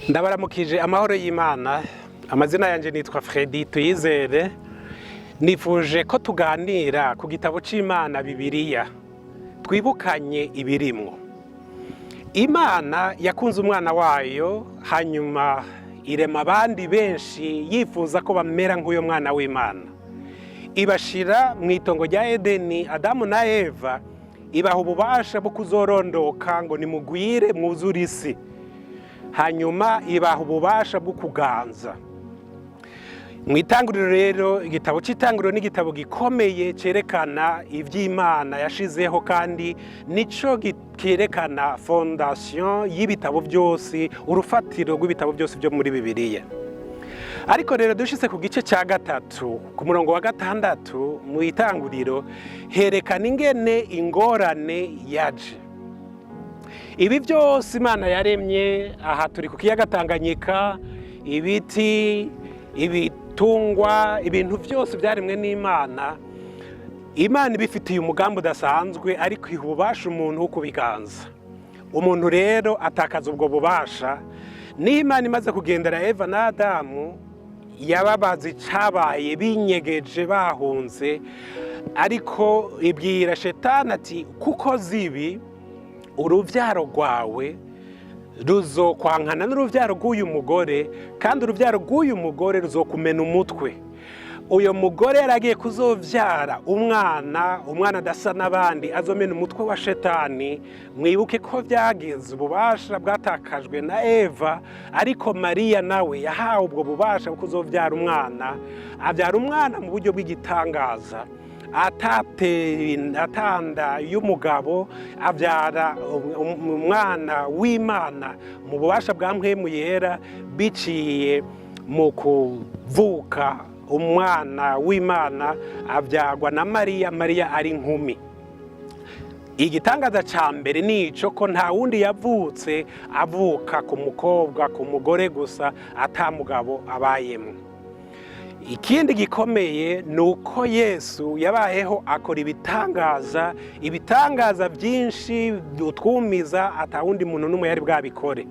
Ndabaramukije amahoro y'Imana. Amazina yanje nitwa Fredy Tuyizere. Nifuje ko tuganira ku gitabo c'Imana bibiriya, twibukanye ibirimwo. Imana yakunze umwana wayo, hanyuma irema abandi benshi yifuza ko bamera nk'uyo mwana w'Imana. Ibashira mu itongo rya Edeni, Adamu na Eva, ibaha ububasha bwo kuzorondoka ngo nimugwire mwuzure isi. Hanyuma ibaha ububasha bwo kuganza. Mu itanguriro rero, igitabo c'itanguriro ni igitabo gikomeye cerekana ivy'Imana yashizeho, kandi nico kerekana fondation y'ibitabo byose, urufatiro rw'ibitabo byose byo muri Bibiriya. Ariko rero dushitse ku gice ca gatatu, ku murongo wa gatandatu mu itanguriro, herekana ingene ingorane yaje. Ibi byose Imana yaremye, aha turi ku kiyaga Tanganyika, ibiti, ibitungwa, ibintu byose byaremwe n'Imana. Imana ibifitiye umugambi udasanzwe, ariko iha ububasha umuntu wo kubiganza. Umuntu rero atakaza ubwo bubasha. Niho Imana imaze kugendera Eva na Adamu, yababazi cabaye binyegeje bahunze, ariko ibwira Shetani ati kuko zibi uruvyaro rwawe ruzokwankana n'uruvyaro rw'uyu mugore, kandi uruvyaro rw'uyu mugore ruzokumena umutwe. Uyo mugore yaragiye kuzovyara umwana adasa n'abandi, azomena umutwe wa Shetani. Mwibuke ko vyagize ububasha bwatakajwe na Eva, ariko Mariya nawe yahawe ubwo bubasha bwo kuzovyara umwana. Avyara umwana mu buryo bw'igitangaza, atanda y'umugabo, avyara umwana w'Imana mu bubasha bwa mpwemu yera, biciye mu kuvuka. Umwana w'Imana avyagwa na Mariya, Mariya ari inkumi. Igitangaza ca mbere nico ko nta wundi yavutse avuka ku mukobwa, ku mugore gusa, ata mugabo abayemwo. Ikindi gikomeye nuko Yesu yabayeho akora ibitangaza byinshi utwumiza ata wundi muntu n'umwe yari bwabikore.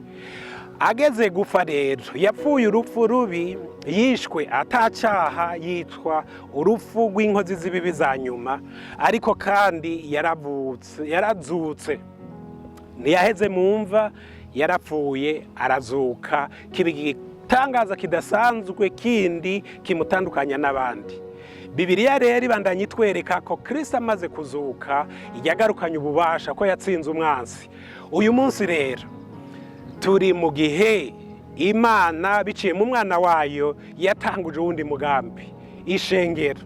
Ageze gupfa rero, yapfuye urupfu rubi, yishwe atacaha, yicwa urupfu rw'inkozi z'ibibi za nyuma, ariko kandi yarazutse. Ntiyaheze mu mva, yarapfuye arazuka, kiba igitangaza kidasanzwe kindi kimutandukanya n'abandi. Bibiriya rero ibandanya itwereka ko Kristo amaze kuzuka yagarukanye ububasha, ko yatsinze umwansi. Uyu munsi rero turi mu gihe Imana biciye mu mwana wayo yatanguje uwundi mugambi, ishengero.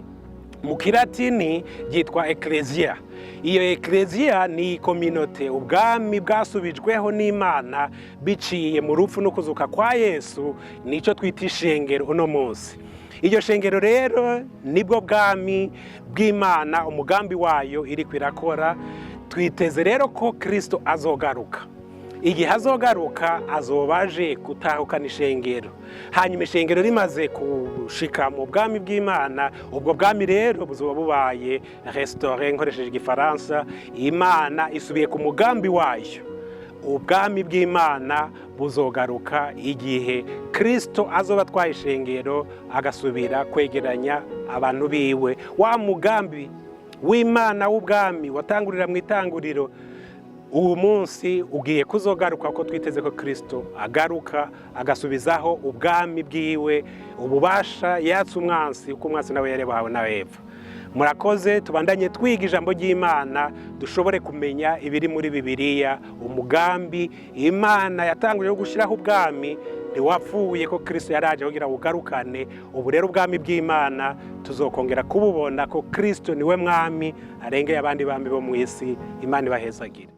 Mu kilatini ryitwa Ecclesia. Iyo Ecclesia ni kominote, ubwami bwasubijweho n'Imana biciye mu rupfu no kuzuka kwa Yesu, nico twita ishengero uno munsi. Iryo shengero rero nibwo bwami bw'Imana, umugambi wayo iriko irakora. Twiteze rero ko Kristo azogaruka. Igihe azogaruka azobaje gutahukana ishengero. Hanyuma ishengero rimaze kushika mu bwami bw'Imana, ubwo bwami rero buzoba bubaye restauré, nkoresheje igifaransa. Imana isubiye ku mugambi wayo. Ubwami bw'Imana buzogaruka igihe Kristo azoba atwaye ishengero, agasubira kwegeranya abantu biwe. Wa mugambi w'Imana w'ubwami watangurira mu itanguriro, uwo munsi ugiye kuzogaruka, ko twiteze ko Kristo agaruka agasubizaho ubwami bwiwe, ububasha yatse umwansi, uko umwansi nawe yarebahawe na Eva. Murakoze, tubandanye twiga ijambo ry'Imana, dushobore kumenya ibiri muri Bibiriya. Umugambi Imana yatanguje wo gushiraho ubwami ntiwapfuye, ko Kristo yaraje kugira ugarukane. Ubu rero ubwami bw'Imana tuzokongera kububona, ko Kristo niwe mwami arengeye abandi bami bo mu isi. Imana ibahezagire.